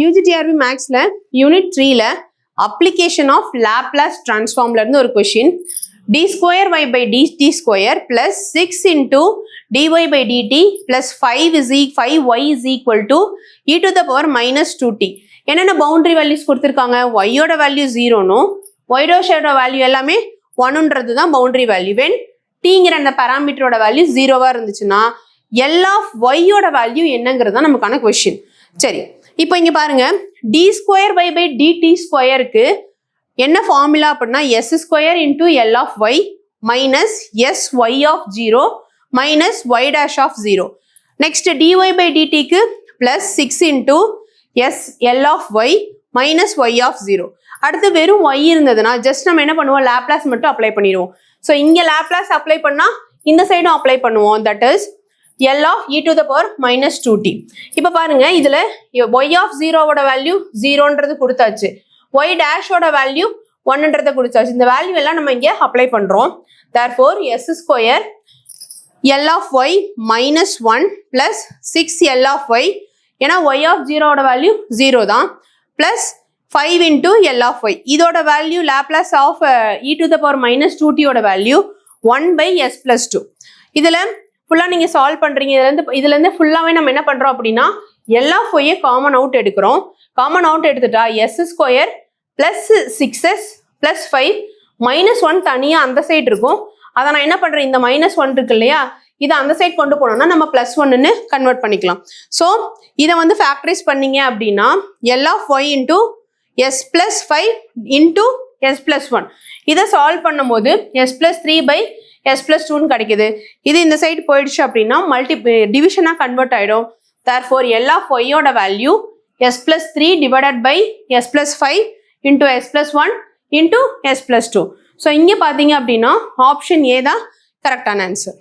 UGTRB Maxல Unit 3ல application of Laplace transformல இருந்து ஒரு question. d square y by dt square plus 6 into dy by dt plus 5y is equal to e to the power minus 2t. என்னென்ன boundary values கொடுத்திருக்காங்க? y ஓட value 0 no, y ஓட value எல்லாமே 1ன்றது தான் boundary value. when tங்கிற அந்த parameterோட value 0வா இருந்துச்சுன்னா L of y ஓட value என்னங்கிறது தான் நமக்கான question. சரி, இப்போ இங்க பாருங்க d square y by dt squareக்கு என்ன ஃபார்முலா அப்படின்னா s square into L of y minus s y of 0 minus y dash of 0. next dy by dt க்கு plus 6 into s L of y minus y of 0. அடுத்து வெறும் y இருந்ததுன்னா just நம்ம என்ன பண்ணுவோம், Laplace மட்டும் apply பண்ணிடுவோம். So இங்க லாப்லாஸ் அப்ளை பண்ணா இந்த சைடும் அப்ளை பண்ணுவோம். That is L of e to the power minus 2t. இப்போ பாருங்க இதுல y of 0 ஓட வேல்யூ 0ன்றது கொடுத்தாச்சு, y dash ஓட வேல்யூ 1ன்றதை கொடுத்தாச்சு. இந்த வேல்யூ எல்லாம் நம்ம இங்க அப்ளை பண்றோம். therefore s square L of y minus 1 plus 6 L of y, ஏன்னா y of 0 ஓட வேல்யூ 0 தான், plus 5 into L of y. இதோட value Laplace of e to the power minus 2t ஓட வேல்யூ 1 by s plus 2. இதுல ஃபுல்லா நீங்க solve பண்றீங்க. இதுல இருந்து ஃபுல்லாவே நம்ம என்ன பண்றோம் அப்படின்னா L of y common out எடுக்கிறோம். காமன் அவுட் எடுத்துட்டா s square plus 6s plus 5 minus 1 தனியா அந்த சைடு இருக்கும். அதை நான் என்ன பண்றேன், இந்த மைனஸ் 1 இருக்கு இல்லையா, இதை அந்த சைட் கொண்டு போனோம்னா நம்ம பிளஸ் 1ன்னு கன்வெர்ட் பண்ணிக்கலாம். ஸோ இதை வந்து ஃபேக்டரைஸ் பண்ணீங்க அப்படின்னா L of y into s plus 5 into s plus 1. இதை சால்வ் பண்ணும்போது s plus 3 by s plus 2 கிடைக்குது. இது இந்த சைடு போயிடுச்சு அப்படின்னா டிவிஷனா கன்வெர்ட் ஆயிடும். therefore L of y ஓட வேல்யூ s plus 3 divided by s plus 5 into s plus 1 into s plus 2. So இங்கே பார்த்தீங்க அப்படின்னா ஆப்ஷன் ஏ தான் கரெக்டான ஆன்சர்.